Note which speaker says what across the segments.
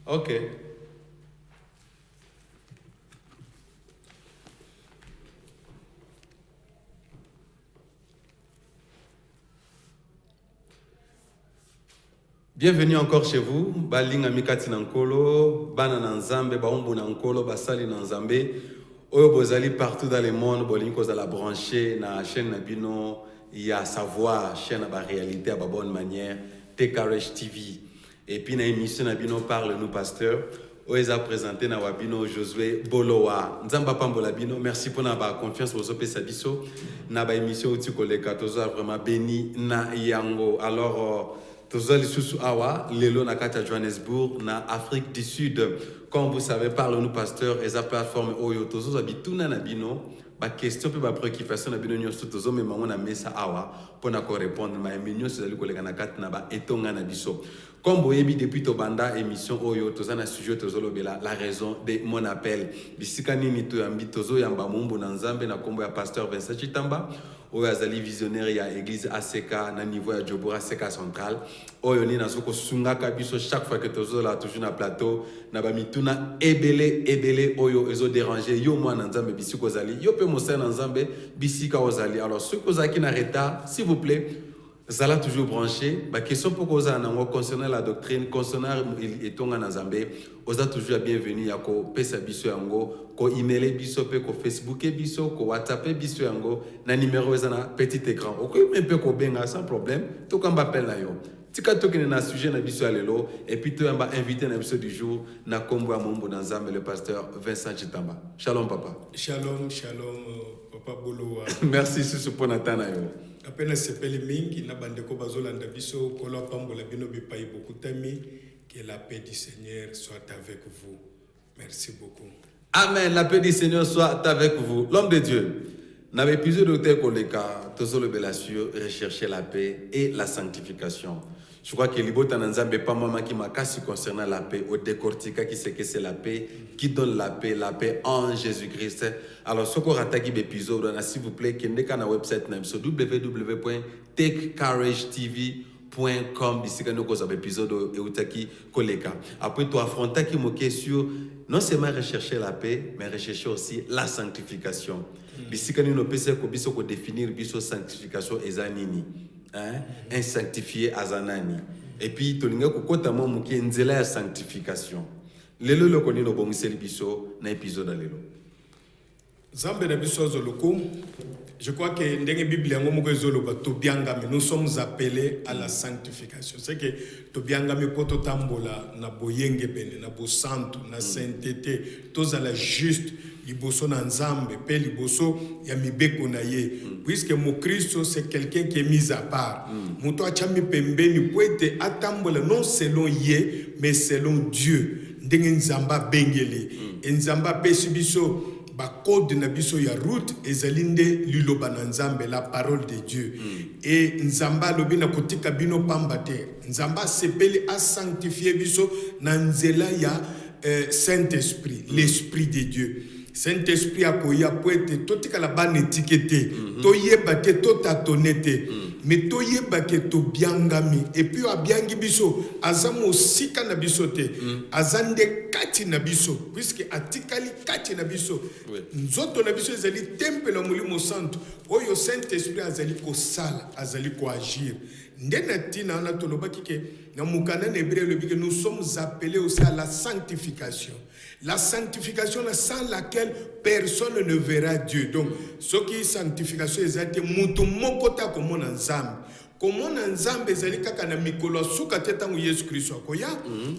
Speaker 1: Ok. Bienvenue encore chez vous. Balinga mikati nankolo, bana nanzambe, baumbu nankolo, basali nanzambe. Oyo bozali partout dans le monde, bolingi kozala branché na chaîne Nabino, il y a savoir, chaîne à réalité à bonne manière, TKRH TV. Et puis na émission Nabino parle nous pasteur. Oeza présenté na wabino Josué Bolowa. Nzamba pambola bino, merci pour na confiance pour zope sabiso. Na ba émission uti koleka tozo vraiment béni na yango. Alors Tozo lisusu awa, lelo na kata Johannesburg, na Afrique du Sud. Comme vous savez, parle-nous pasteur, et sa plateforme Oyo, Tozo habituna na bino, ba question pe ba préoccupation na bino nyonso Tozo me mango na mesa awa, pour na ko répondre, ma émission c'est d'aller kolega na kata na ba etonga na biso. Comme vous avez depuis Tobanda, émission Oyo, Tozo na sujet Tozo lobela, la raison de mon appel. Bisika nini to yambi Tozo yamba mumbo na nzambe na kombo ya pasteur Vincent Chitamba. Oyo azali visionnaire ya église ACK na niveau ya Jobura ACK central. Oyo ni na soko sungaka biso chaque fois que tozo la toujours na plateau na ba mituna ebele oyo ezo déranger yo moi na nzambe bisiko zali yo pe mosa na nzambe bisika ozali. Alors ceux qui zaki na retard s'il vous plaît zala toujours branché ba question pour koza na concernant la doctrine concernant etonga na nzambe oza toujours bienvenue ya ko pesa biso yango ko email biso pe ko Facebook biso ko WhatsApp biso yango na numéro ezana petit écran ok même peu ko benga sans problème to kamba appel na yo tika tokene na sujet na biso alelo et puis to yamba invité na biso du jour na kombo ya mombo na nzambe le pasteur Vincent Chitamba. Shalom papa.
Speaker 2: Shalom papa Bolowa.
Speaker 1: Merci sur pour natana yo.
Speaker 2: Apena sepeli mingi na bandeko bazolanda biso kolo pambola bino bipai beaucoup d'amis, que la paix du Seigneur soit avec vous. Merci beaucoup.
Speaker 1: Amen, la paix du Seigneur soit avec vous. L'homme de Dieu, n'avait épisode de tes collègues, tous les belasieux, rechercher la paix et la sanctification. Je crois que l'ibota nanzambe pas maman qui m'a cassé concernant la paix, au décortica qui sait que c'est la paix, qui donne la paix en Jésus-Christ. Alors, ce qu'on attaque l'épisode, s'il vous plaît, qui n'est qu'à notre website, www.techcouragetv.com, ici, quand nous avons l'épisode et utaki koleka. Après, tu affrontes qui moquait sur non seulement rechercher la paix, mais rechercher aussi la sanctification. Ici, quand nous avons définir la sanctification et zanini. Un sanctifié azanani. Et puis, tu as dit la sanctification. Lelo lo koni no bongiseli biso na épisode lelo.
Speaker 2: Zambe na biso zoloko. Je crois que ndenge Bible yango moko ezoloba tobiangami, nous sommes appelés à la sanctification. C'est que tobiangami poto tambola na boyenge bene na bo santo na sainteté, tozala juste liboso na nzambe pe liboso ya mibeko na ye. Puisque mon Christ c'est quelqu'un qui est mis à part. Muto achami pembeni poete atambola non selon ye mais selon Dieu. Ndenge nzamba bengeli. Nzamba pesi biso ba code na biso ya route ezalinde liloba na nzambe la parole de Dieu. Et nzamba lobi na kotika bino pambate. Nzamba sepeli a sanctifier biso na nzela ya Saint-Esprit, l'Esprit de Dieu. Saint-Esprit a koya poete totika la ban étiqueté. Toyeba te totatonete. Mais toyeba ke to biangami et puis abiangi biso azamo sika na biso te azande kati na biso puisque atikali kati na biso nzoto na biso ezali temple na molimo santo oyo Saint-Esprit azali ko sala azali ko agir ndena tina na tolobaki ke na mukana na hébreu le nous sommes appelés aussi à la sanctification. La sanctification sans laquelle personne ne verra Dieu. Donc, ce qui est sanctification, c'est mutu mokota comme nzambe. Comment nzambe ezali kaka na mikolo suka teta mu Yesu Kristo akoya,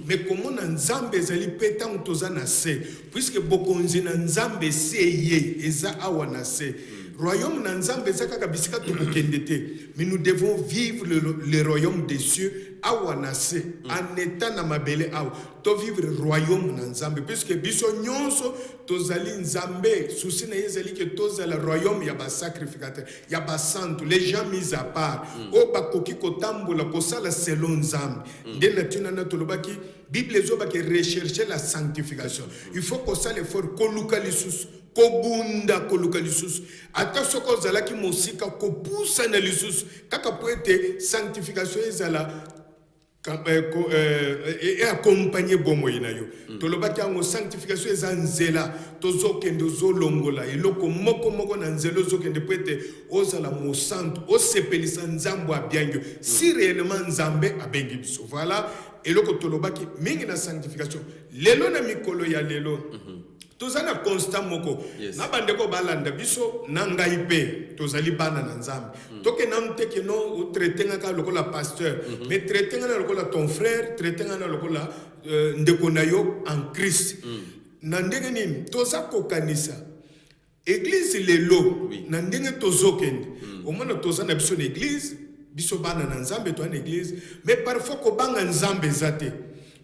Speaker 2: mais comment nzambe ezali peta mutoza na se, puisque bokonzi na nzambe seye eza awa na se. Royaume na nzambe eza kaka bisika to bokendete, mais nous devons vivre le royaume des cieux awa na se, en état na mabele awa. To vivre royaume na nzambe puisque biso nyonso tozali nzambe souci na yezali que tozala royaume ya ba sacrificateur ya ba santo les gens mis à part o bakoki kotambola kosala selon nzambe nde na tina na tolobaki Bible ezoba ke rechercher la sanctification. Il faut qu'on s'aille l'effort koluka lisusu kobunda koluka lisusu ata soko zalaki mosika kopusa na lisusu kaka poete sanctification ezala et accompagner bomoyi na yo tolobaki yango sanctification eza nzela tozokende ozolongola eloko moko na nzela ozokende po ete ozala mosantu osepelisa nzambo abiangi si réellement nzambe abengi biso voilà eloko tolobaki mingi na sanctification lelo na mikolo ya lelo tozana constant moko na bandeko balanda biso na ngai pe tozali bana na nzambe toke na mteke no traiter ngaka lokola pasteur mais traiter ngana lokola ton frère traiter ngana lokola ndeko na yo en Christ na ndenge nini toza kokanisa église lelo na ndenge tozokende omona tozana biso na église biso bana na nzambe to na église mais parfois ko banga nzambe zate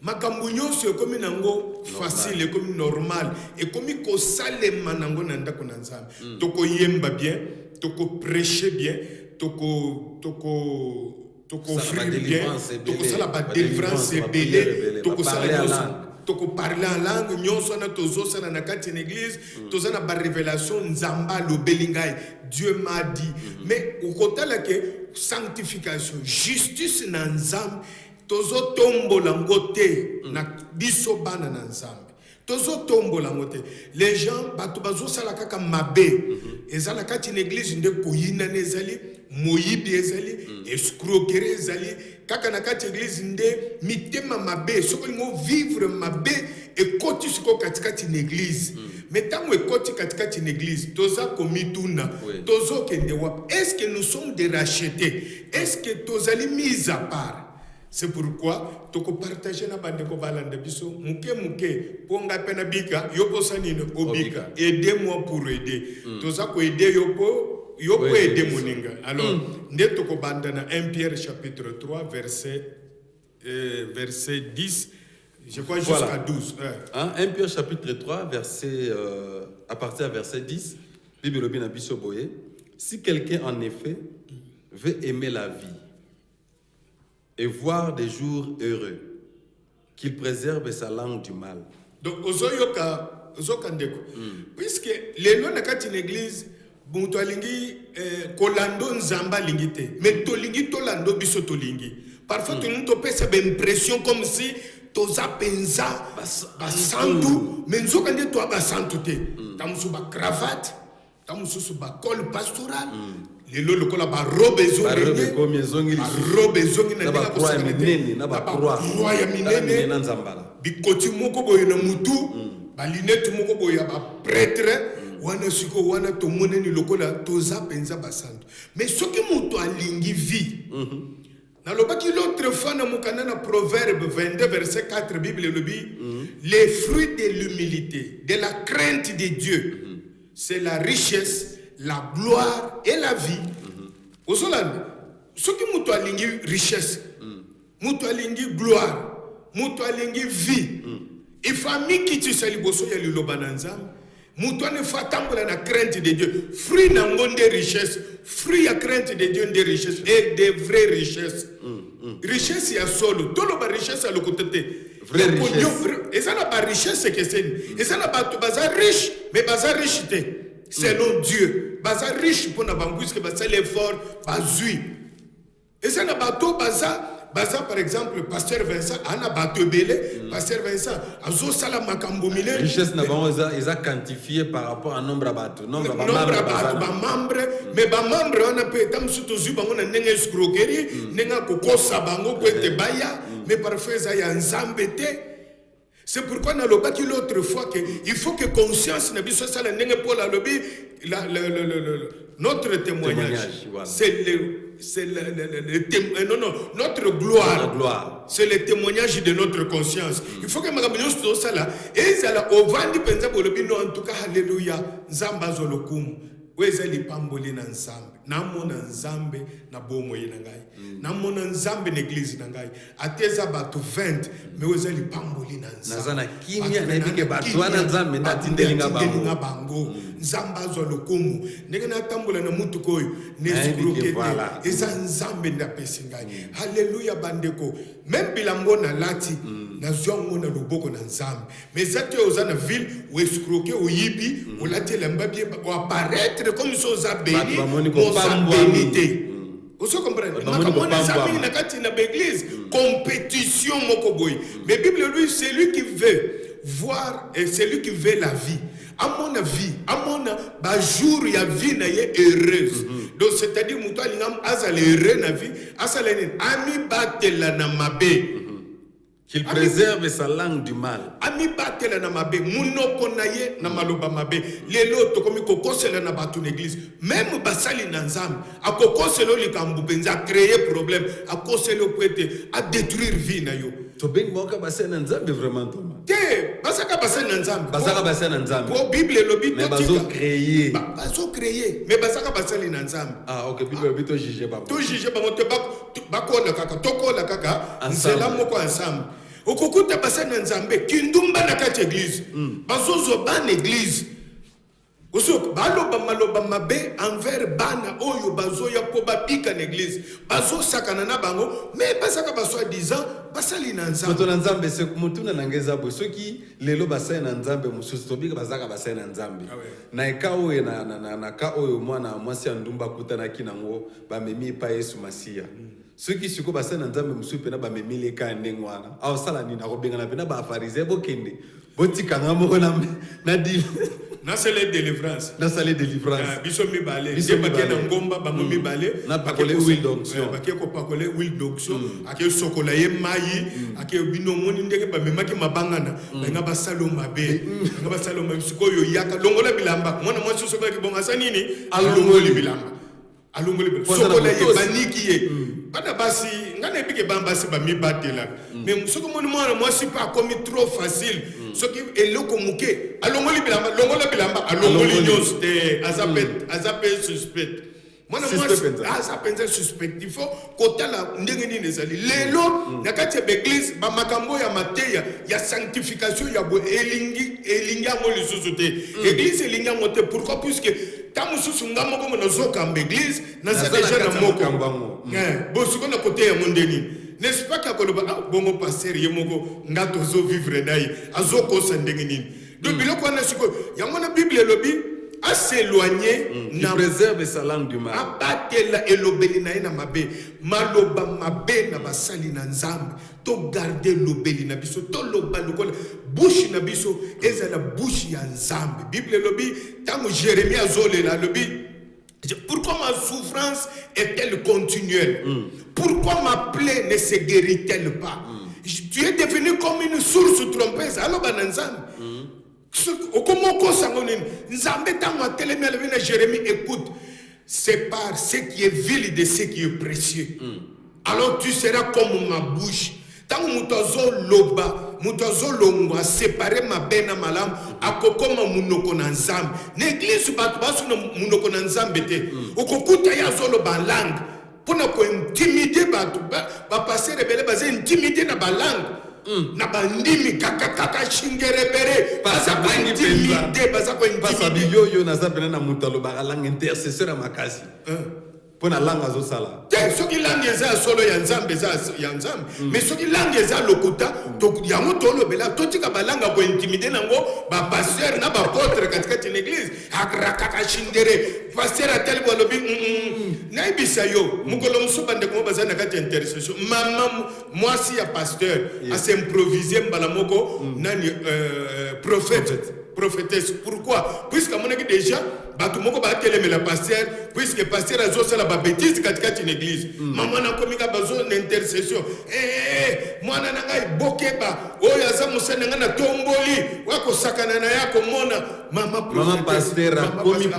Speaker 2: makambo nyonso ekomi nango facile ekomi normal ekomi kosalema nango na ndako na nzambe tokoyemba bien tokoprêcher bien tokoffrir bien tokosala badélivrance ebele tokoparle en langue nyonso na tozosala na kati na église tozana barévélation nzamba alobeli ngai Dieu m'a dit mais okotala ke sanctification justice na nzambe tozo tombola ngote na biso bana na nzambe tozo tombola ngote les gens bato bazo sala kaka mabe ezala kati na église nde koyina nezali moyibi ezali escroquerie ezali kaka na kati église nde mitema mabe soko lingo vivre mabe ekoti siko kati na église mais tango ekoti kati na église toza komituna tozo kende wap est-ce que nous sommes des rachetés est-ce que tozali mis à part. C'est pourquoi toko partager na bandeko balanda biso muke ponga pena bika yopo sanino obika aidez-moi pour aider toza ko aider yopo aider moninga alors nde toko banda na 1 Pierre chapitre 3 verset 10 je crois jusqu'à 12
Speaker 1: 1 Pierre chapitre 3 verset à partir du verset 10 Bible bien biso boye si quelqu'un en effet veut aimer la vie et voir des jours heureux, qu'il préserve sa langue du mal.
Speaker 2: Donc, ozoka ndeko. Puisque les lois na kati l'église, buntu alingi kolando nzamba lingite, mais to lingi to lando biso to lingi. Parfois tu nous pesa impression comme si toza penza basantu, mais nzoka nde to basantu te. Tamusu ba cravate, tamusu ba col pastoral. Lelo lokola ba robe zongi na ba croix minene na ba croix ya minene na nzambala bikoti moko boye na mutu ba lunette moko boye ba prêtre wana siko wana to moneni lokola toza penza basantu mais soki mutu alingi vie na lobaki l'autre fois na mukana na proverbe 22 verset 4 Bible lobi les fruits de l'humilité de la crainte de Dieu c'est la richesse la gloire et la vie. Osolande, ce qui mutu alingi richesse, mutu alingi gloire, mutu alingi vie. Il faut miki tu sali boso ya liloba na nzambe. Mutu ne fa tambola na crainte de Dieu. Fruit na ngonde richesse, fruit ya crainte de Dieu de richesse et de vraies richesses. Richesse ya solo, tolo ba richesse à l'okotete.
Speaker 1: Vraie richesse.
Speaker 2: Et ça na ba richesse que c'est. Et ça na ba baza riche, mais baza richité. Selon Dieu, baza riche pour na bangouis que baza l'effort bazui. Et ça na bateau baza par exemple pasteur Vincent ana bateau belé pasteur Vincent azo sala makambo mile
Speaker 1: richesse na bango eza quantifié par rapport à nombre à bateau nombre ba
Speaker 2: membre mais ba membre on a peut tam surtout zu bango na nenga escroquerie nenga kokosa bango ko ete baya mais parfois ça ya nzambe te. C'est pourquoi dans le bas l'autre fois il faut que conscience ne biso sala ndenge Paul a lobby notre témoignage voilà. C'est notre gloire. C'est le témoignage de notre conscience. Il faut que makambo to sala et sala ovandi penza bolobi no en tout cas alléluia nzamba zolokumu wezali pamboli na nzambe namona nzambe na bomo yina ngai namona nzambe na église na ngai ateza bato 20 mais wezali pamboli na nzambe
Speaker 1: nazana kimia na bike bato wana nzambe ndatindelinga bango
Speaker 2: nzamba zo lokumu ndenge na tambola na mutu koyo nesukroke eza nzambe ndapesi ngai haleluya bandeko même bilambo na lati na zongo na loboko na nzambe mais zate ozana ville ou escroquer ou yibi ou lati lamba bien ou apparaître comme ça béni bénité Vous comprenez?
Speaker 1: Bah,
Speaker 2: L'église, compétition, mais la Bible, lui, c'est lui qui veut voir, et c'est lui qui veut la vie. À mon avis, jour, il y a vie, heureuse. Donc, c'est-à-dire, mouton, il y a heureux na vie, ami batela na mabe.
Speaker 1: Qu'il préserve sa langue du mal.
Speaker 2: Ami batela na mabe, munoko na ye na maloba mabe. Lelo to komi kokosela na batu l'église. Même basali na nzambe, akokoselo likambu benza créer problème, akoselo kwete a détruire vie na yo.
Speaker 1: To beng moka basena nzambe vraiment Thomas.
Speaker 2: Te, basaka basena nzambe.
Speaker 1: Basaka basena nzambe.
Speaker 2: Pour Bible lobi
Speaker 1: mais bazo créer.
Speaker 2: Bazo créer, mais basaka basali na nzambe.
Speaker 1: Ah OK, Bible lobi to juger ba.
Speaker 2: To juger ba moto bakola kaka, tokola kaka, nzela moko ensemble. Okokuta basana nzambe kindumba na kati église bazozo ban église osoko baloba maloba mabe envers bana oyo bazoya po babika na église bazosakana na bango mais basaka basoi disant basali na nzambe
Speaker 1: to na nzambe se mutuna nangeza bo soki lelo basai na nzambe mususu tobika bazaka basai na nzambe na ekao na ka oyo mwana mwasi ya ndumba kutana kinango bamemi pa Yesu Masia. Ceux qui sont passés dans le monde, ils ont mis les cas en Engwana. Ah, ça, là, ils ont bien la pharisé, bokende. Botika ngamo na dit.
Speaker 2: Na sele délivrance.
Speaker 1: Na sele délivrance.
Speaker 2: Biso mi balé. Biso baké na ngomba ba mi balé.
Speaker 1: Na pakole huile d'onction.
Speaker 2: Baké ko pakole huile d'onction. Ake sokola ye mayi. Ake bino moni ndenge ba memaki mabangana. Ba nga ba salo mabe. Nga ba salo mabe sikoyo yaka longola bilamba. Mwana mwasi sokola ki bonga sanini. Alongoli bilamba. Alongoli bilamba. Sokola ye baniki ye. Bana basi ngana epike bambasi ba mi batela. Mais soko moni mwana mwasi pas comme trop facile. Soki eloko muke alongoli bilamba longola bilamba alongoli nyoste azape suspect. Mwana mwasi azapenza suspect. Il faut kotala ndenge nini ezali. Lelo na kati ya église ba makambo ya mateya ya sanctification ya bo elingi ngo lisusu te. Église elingi ngo te pourquoi puisque tant mususu ngamo comme nazoka église na za déjà na moko. Bon siko na côté ya mondeni. N'est-ce pas qu'à Koloba, bon pasteur, yemoko, ngatozo vivre naï, azoko sendengini. Donc, biloko na siko, yamona Bible lobi, à s'éloigner,
Speaker 1: qui préserve sa langue du mal.
Speaker 2: Abatela elobeli na ina mabe, maloba mabe na basali na nzambe, to garder lobeli na biso, to loba lokola, bouche na biso, eza la bouche ya nzambe. Bible lobi, tango Jérémie azole la lobi. Pourquoi ma souffrance est-elle continuelle? Pourquoi ma plaie ne se guérit-elle pas? Tu es devenu comme une source trompeuse. Alors, Jérémie, écoute, sépare ce qui est vil de ce qui est précieux. Alors tu seras comme ma bouche. Tant que loba, longwa séparer ma bena malam, akokoma munoko na nzambe. L'église batbasu na munoko na nzambe te. Okokuta ya zolo ba langue. Pona ko intimider batu ba passer rebelle ba intimider na ba langue. Na bandimi kaka shingerebere baza ko intimider baza ko intimider.
Speaker 1: Pasa biyoyo na zabena na mutalo ba langue intercesseur à makasi. Pona langue azo sala.
Speaker 2: Ce qui langue eza solo ya nzambe mais ce qui langue eza lokuta to ya moto lo bela to tika balanga ko intimider nango ba pasteur na ba apôtre katikati l'église akrakaka shindere pasteur atel bo lobi na ibisa yo mukolo musuba ndeko bazana kati intercession mama mwasi ya pasteur a s'improviser mbala moko nani prophétesse. Pourquoi? Puisque mon avis déjà batu moko ba teleme la pasteur puisque pasteur azo sala ba bêtise katikati une église. Maman na komika bazo intercession. Mwana na ngai bokeba oyo aza musana ngana tomboli wako sakana na yako mona mama
Speaker 1: pasteur a commis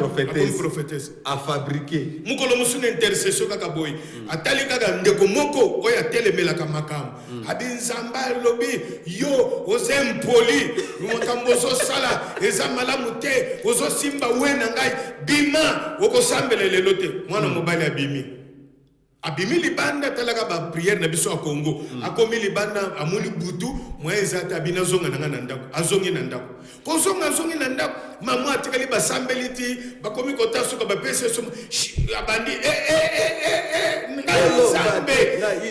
Speaker 1: prophétesse
Speaker 2: a
Speaker 1: fabriqué.
Speaker 2: Mukolo musuna intercession kaka boy. Atali kaka ndeko moko oyo teleme la kamakam. Abinzamba lobi yo ozempoli mukambo zo sala eza malamu te ozo simba wena ngai bima woko sambele lelo te mwana mobali abimi libanda talaka ba prière na biso a Congo akomi libanda amuli butu mweza tabina zonga nanga ndako azongi na ndako ko zonga na ndako mama atikali ba sambeliti bakomi kota suka ba pese so abandi ngambe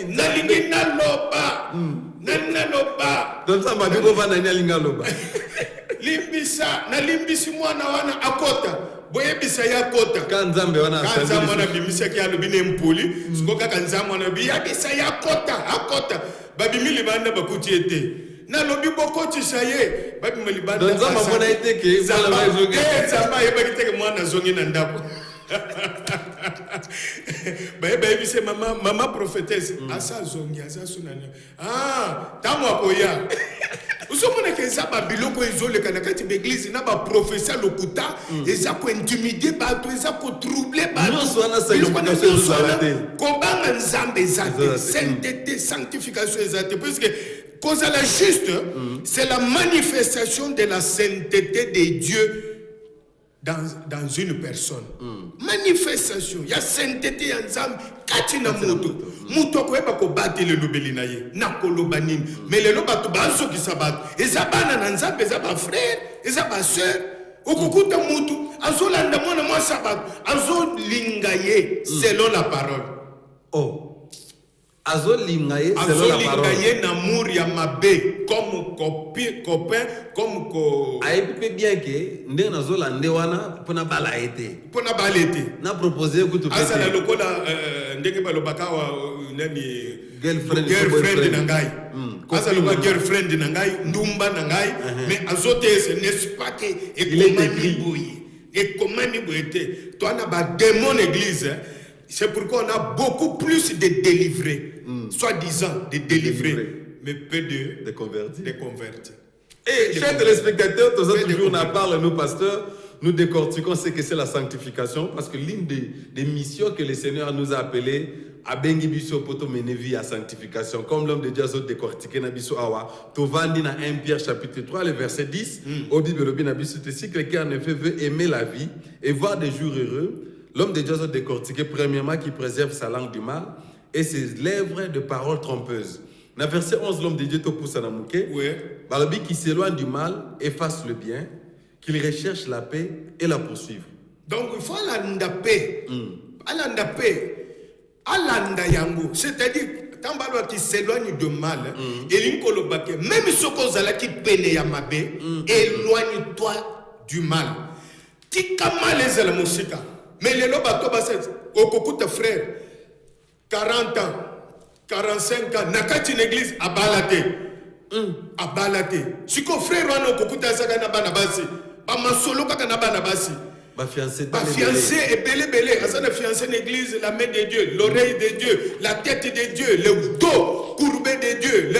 Speaker 2: nalingi naloba naloba
Speaker 1: donc ça m'a dit qu'on va nani alinga loba
Speaker 2: limbisa na limbisi mwana wana akota boyebisa ya kota
Speaker 1: Kanzambe wana
Speaker 2: kanzambe wana bimisa ki alobi ne mpuli siko kaka nzambe wana biyabisa ya kota akota babimili banda bakuti ete na lobi bokotisa ye babimili banda
Speaker 1: donc nzambe mona ete ke
Speaker 2: zamba yeba kiteke mwana zongi na ndako bayebise mama prophétesse asa zongi asa sunana tamu akoya usomona ke eza babiloko ezoleka na kati baeglise na baprofesia lokuta eza kointimide bato eza kotroubler kobanga nzambe eza te sainteté sanctification eza te puisque kozala juste c'est la manifestation de la sainteté de Dieu dans une personne. Manifestation, il y a sainteté en Nzambe, kati na mutu. Mutu akoyeba ko batele lobeli na ye, na koloba nini. Mais le lobato bazo ki sabato. Eza bana na Nzambe, eza ba frère, eza ba sœur. Okukuta mutu, azolanda mwana mwa sabato, azolingaye selon la parole.
Speaker 1: Oh. Azolingaye selon la parole.
Speaker 2: Azolingaye n'amour ya mabe comme copain comme ko.
Speaker 1: Aipe bien que ndenge nazolande wana pona bala ete.
Speaker 2: Pona bala ete.
Speaker 1: Na proposer ku to pete.
Speaker 2: Asa la lokola ndenge balobaka wa nani
Speaker 1: girlfriend
Speaker 2: na ngai. Asa lokola girlfriend na ngai, ndumba na ngai, mais azote ce n'est pas que et comment ni boyete. Toi na ba démon église. C'est pourquoi on a beaucoup plus de délivrés, soi-disant de délivrés, mais peu de convertis.
Speaker 1: Et chers téléspectateurs, toujours on en parle, nous pasteurs, nous décortiquons ce que c'est la sanctification, parce que l'une des missions que le Seigneur nous a appelées, à bengi biso poto menevi à sanctification, comme l'homme de Dieu a décortiqué na biso awa, tovandi na 1 Pierre chapitre 3, le verset 10, au Bible na biso si quelqu'un en effet veut aimer la vie et voir des jours heureux. L'homme de Dieu a décortiqué premièrement qui préserve sa langue du mal et ses lèvres de paroles trompeuses. Dans verset 11, l'homme de Dieu te pousse à namouké. Balobi qui s'éloigne du mal efface le bien, qu'il recherche la paix et la poursuivre.
Speaker 2: Donc il faut la paix. Alanda paix. Alanda yango. C'est-à-dire, tant qui s'éloigne du mal, même ce qu'on a qui peine ya mabe, éloigne-toi du mal. Tikama les la musika. Mais les lobato baset, okokuta frère, 40 ans, 45 ans, nakati l'église à balate. À balate. Si ko frère wana okokuta saka na bana basi, ba masolo kaka na bana basi.
Speaker 1: Ba fiancé
Speaker 2: et belé. Asana fiancé l'église, la main de Dieu, l'oreille de Dieu, la tête de Dieu, le dos courbé de Dieu.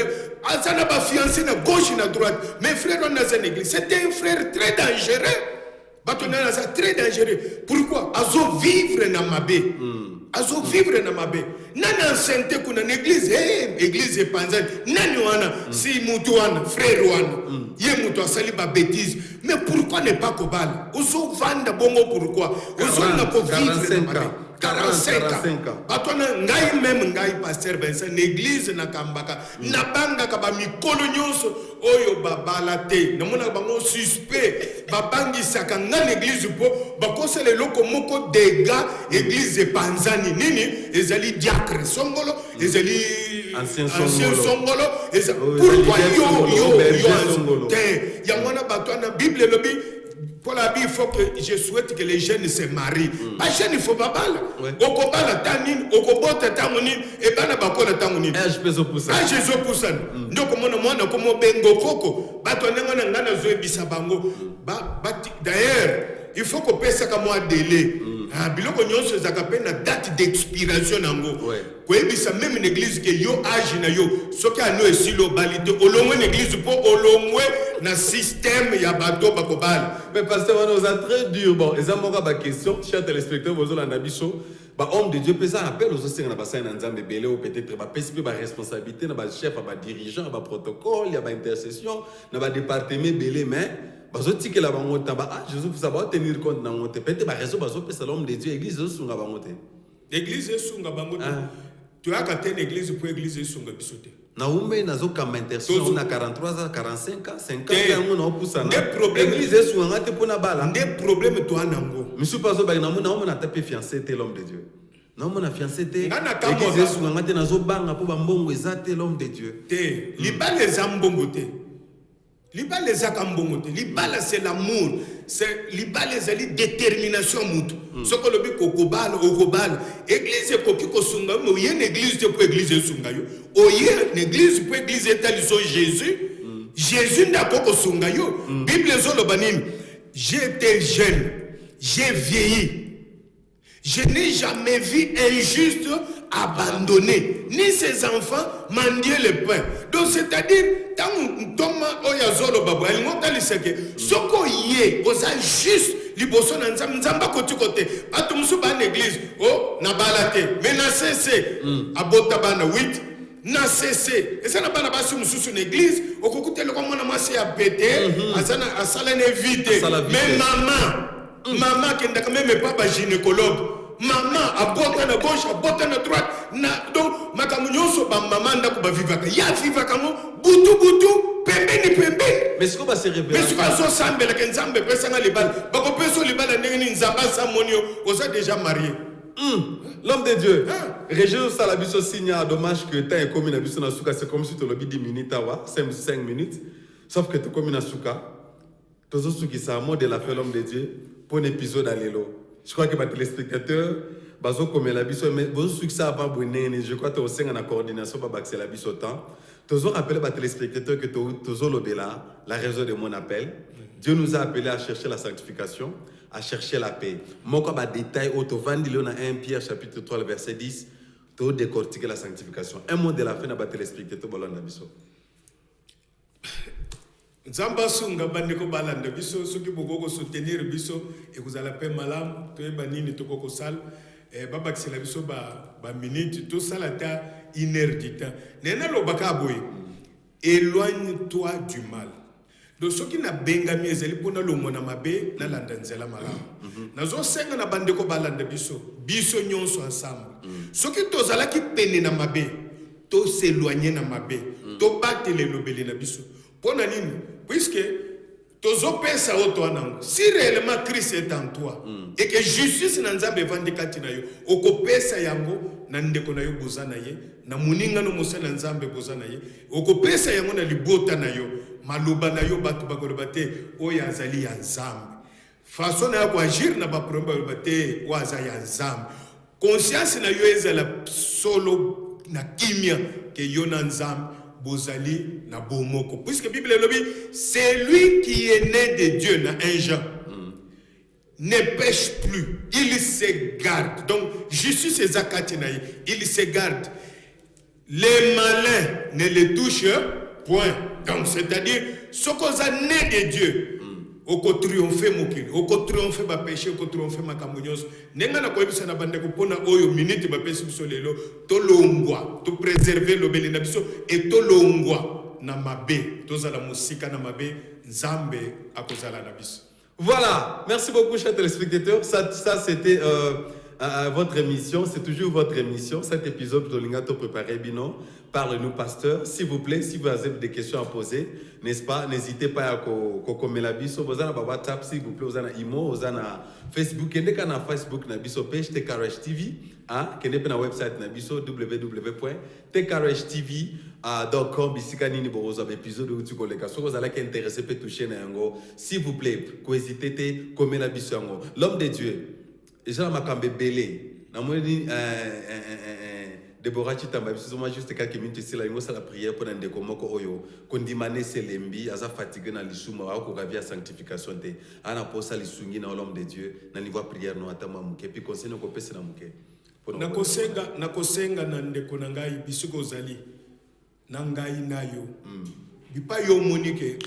Speaker 2: Asana ba fiancé na gauche et na droite. Mais frère on a une église, c'était un frère très dangereux. Batonana c'est très dangereux. Pourquoi? Azo vivre na mabe. Azo vivre na mabe. Nana sainteté kuna église, église epanzani. Nani wana si mutu wana frère wana. Ye mutu asali ba bêtise. Mais pourquoi ne pas kobala? Ozo vanda bongo pourquoi? Ozo na ko vivre na mabe. 45 ans. Batona ngai même ngai pasteur Vincent l'église na kambaka na banga ka ba mikolo nyonso oyo babala te na mona bango suspect babangi saka na l'église po bakosela loko moko dega église epanzani nini ezali diacre songolo ezali ancien songolo ezali pourquoi yo te ya mona batona bible lobi. Pour la Bible, il faut que je souhaite que les jeunes se marient. Les jeunes, il faut pas balle. Au combat, tanine, au combat, tanine, et pas la bacola tanine.
Speaker 1: Ah, je peux pousser.
Speaker 2: Ah, je peux pousser. Donc, moi, comme bengo coco, batonenga na zoe bisabango. D'ailleurs, il faut qu'on paye ça comme un délai. Biloko nyonso zakape na date d'expiration nango. Koyebisa même une église que yo âge na yo soki ano esilo balite olongwe une église pour olongwe na système ya bato bakobala.
Speaker 1: Mais pasteur on nous a très dur bon et ça moko ba question chers téléspectateurs vous la biso ba homme de Dieu peut ça appelle aux aussi na basa na nzambe belé ou peut-être ba pesi ba responsabilité na ba chef ba dirigeant ba protocole ya ba intercession na ba département belé mais bazotti que la bango tamba ah Jésus vous savoir tenir compte na ngote peut-être ba raison bazo pesa l'homme de Dieu église sunga bangote.
Speaker 2: L'église sunga bangote. Tu as qu'à une église pour église sunga bisote.
Speaker 1: Na umbe nazo kama intercession na 43 ans 45 ans 50 ans na opusana.
Speaker 2: Des problèmes
Speaker 1: église sunga ngate pona bala.
Speaker 2: Des problèmes toi nango.
Speaker 1: Monsieur paso ba na mona tapé fiancé té l'homme de Dieu. Na mona fiancé té. Église sunga ngate nazo banga po ba mbongo ezate l'homme de Dieu.
Speaker 2: Té libale za mbongo té. Libala ezaka mbongo te. Libala c'est l'amour. C'est libala ezali détermination mutu. Soko lobi kokobala okobala. Église ekoki kosunga mo ye église te pour église esunga yo. Oye église pour église etaliso Jésus. Jésus ndako kosunga yo. Bible ezoloba nini? J'étais jeune, j'ai vieilli. Je n'ai jamais vu un juste abandonné, ni ses enfants mendier le pain. Donc c'est-à-dire, tant Thomas Oyazolo Babo, il monte à l'isseke, soko yé, osa juste, liboso na nzamba côté côté. Atumsu ba l'église, oh, na balate, mais na cessé, abota bana 8, na cessé. Et ça n'a pas na basi mususu une église, au kokute le comment na mwasi a pété, asala ne vite. Mais maman qui n'a quand même pas gynécologue. Maman abota na gauche, abota na droite. Donc makamunyoso ba maman ndako ba vivaka. Ya vivaka mo butu pembeni.
Speaker 1: Mais ce qu'on va se révéler.
Speaker 2: Mais ce qu'on so sambela ke nzambe pesa nga libala. Ba ko peso libala ndenge ni nzamba sa monio, oza déjà marié.
Speaker 1: L'homme de Dieu. Régis Salabiso signa dommage que tu as commis na biso na suka, c'est comme si tu l'as dit minutes awa, 5 minutes. Sauf que tu commis na suka. Tous ceux qui sont mort de la fait l'homme de Dieu pour un épisode à l'élo. Je crois que les téléspectateurs, bazo comme la biso, mais bon succès avant bonne, je crois que tu as aussi en coordination pour baxer la biso temps. Tous rappelé les téléspectateurs que tous l'obéla, la raison de mon appel. Dieu nous a appelés à chercher la sanctification, à chercher la paix. Moi comme un détail auto vandi dans 1 Pierre chapitre 3 le verset 10, tu décortiquer la sanctification. Un mot de la fin na téléspectateurs bolanda biso.
Speaker 2: Nzamba sunga bandeko balanda biso soki bokoko soutenir biso et vous allez paix malam to banini to koko sal baba kisela biso ba minute to salata 1 heure du temps nena lobaka boy éloigne-toi du mal donc soki na bengami ezali pona lomona mabe na landa nzela malam nazo senga na bandeko balanda biso nyonso ensemble soki tozala ki pene na mabe to s'éloigner na mabe to batele lobeli na biso pona nini. Puisque tozopesa oto anango, si réellement Christ est en toi et que justice nanzabe vandikati na yo, okopesa yango na ndeko na yo bozana ye, na muninga no mosala nzambe bozana ye, okopesa yango na libota na yo, maloba na yo batu bakoloba te oyo azali ya nzambe. Façon na ko agir na ba problème ba te o azali ya nzambe. Conscience na yo ezala solo na kimia ke yo na nzambe. Bozali na bomoko. Puisque la Bible le dit, c'est lui qui est né de Dieu, na un Jean, ne pêche plus, il se garde. Donc, Jésus c'est Zakatinaï, il se garde. Les malins ne les touchent point. Donc, c'est-à-dire, ce qu'on a né de Dieu, oko triompher mokili, oko triompher ba péché, oko triompher makamunyoso. Nenga na koyebisa na bande ko pona oyo minute ba pesi biso lelo, to longwa, to préserver lobeli na biso et to longwa na mabe, to zala musika na mabe, nzambe akozala na biso.
Speaker 1: Voilà, merci beaucoup chers téléspectateurs. Ça c'était votre émission, c'est toujours votre émission. Cet épisode de Lingato préparé Bino. Parle-nous, pasteur. S'il vous plaît, si vous avez des questions à poser, n'est-ce pas, n'hésitez pas à commenter la biso. Vous avez WhatsApp, s'il vous plaît, vous avez imo, vous avez Facebook. Vous avez Facebook, na biso page TKRH TV. Vous avez na website na biso www.tkrhtv.com. Ici, quand vous avez épisode où tu collectes, si vous allez intéressé, peut toucher na yango. S'il vous plaît, n'hésitez pas à commenter la biso yango. L'homme de Dieu. Jean Makambe Belé. Deborah Chitamba, moi juste quelques minutes ici, là, la prière pour un décomoko oyo, kondimane selembi, aza fatigué na lisuma, a okavia sanctification te, ana posa lisungi na l'homme de Dieu, na niveau prière no atama muke, puis conseil no kopese na muke.
Speaker 2: Nakosenga na ndeko na ngai bisuko zali, na ngai nayo. Bipa yo monike,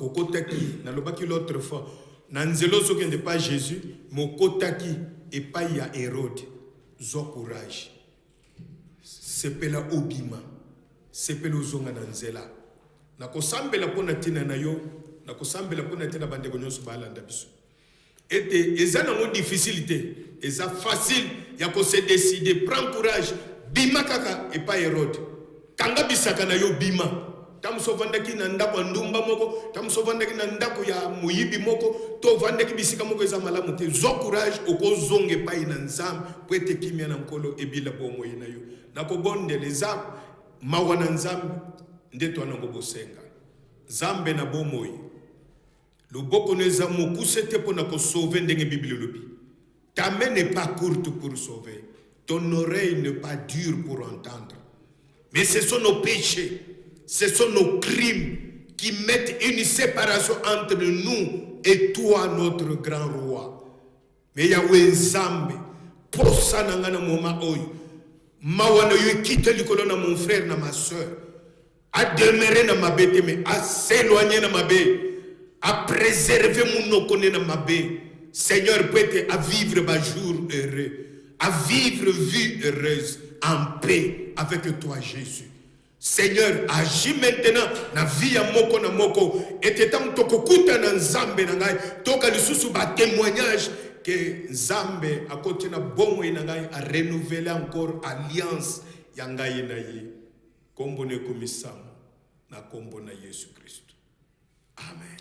Speaker 2: okotaki, na lobaki l'autre fois, na nzelo soki n'est pas Jésus, mokotaki, et pas ya Hérode, zo courage. Sepela obima, sepela uzonga na nzela. Na kosambela pona tina na yo, na kosambela pona tina bandeko nyonso balanda biso. Ete eza na mo difficulté, eza facile ya ko se décider, prends courage, bima kaka et pas Hérode. Kanga bisaka na yo bima. Tamuso vandaki na ndako ndumba moko, tamuso vandaki na ndako ya muyibi moko, to vandaki bisika moko eza malamu te. Zo courage okozonge pa ina nzambe, po ete kimia na nkolo ebila bomo ina yo. Nako bonde les âmes, mawana nzambe, nde to anango bosenga. Zambe na bomoi. Loboko neza moku c'était pour na ko sauver ndenge Bible lobi. Ta main n'est pas courte pour sauver. Ton oreille n'est pas dure pour entendre. Mais ce sont nos péchés, ce sont nos crimes qui mettent une séparation entre nous et toi, notre grand roi. Mais Yahweh Nzambe, pour ça nangana moma oyo, mawana yo quitte likolo na mon frère na ma soeur, a demeurer na mabé mais a s'éloigner na mabé, a préserver mon okone na mabé. Seigneur, prête à vivre ma jour heureux, à vivre vie heureuse, en paix avec toi, Jésus. Seigneur, agis maintenant na vie ya moko na moko. Et tant tokokuta na Nzambe na ngai, toka lisusu ba témoignage que Nzambe a côté na bomo na ngai a renouveler encore alliance ya ngai na ye. Kombo ne komisamo na kombo na Jésus Christ. Amen.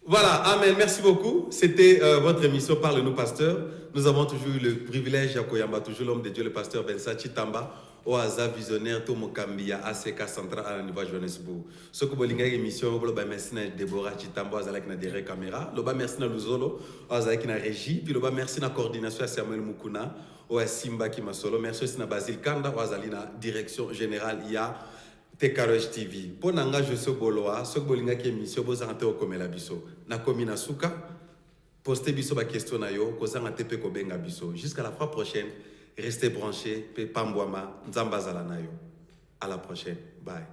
Speaker 1: Voilà, amen. Merci beaucoup. C'était votre émission Parle-nous, pasteur. Nous avons toujours eu le privilège à Koyamba, toujours l'homme de Dieu, le pasteur Vincent Chitamba, au hasard visionnaire, Tomo Kambia, ACK Central à la niveau Johannesburg. Ce que vous avez émission, vous avez merci à Deborah Chitamba, vous avez derrière caméra, vous avez merci à Luzolo, vous avez na régie, puis vous avez merci à la coordination à Samuel Mukuna, au Simba Kimasolo, merci aussi à Basile Kanda, vous avez na direction générale, il y a TKRH TV. Pour nanga je suis boloa, ce que bolinga qui émission vous avez au komela biso. Na komi na suka, postez biso ba question na yo, ko zanga tepe ko benga biso. Jusqu'à la fois prochaine, restez branchés, pe pambwama, nzamba zala na yo. À la prochaine. Bye.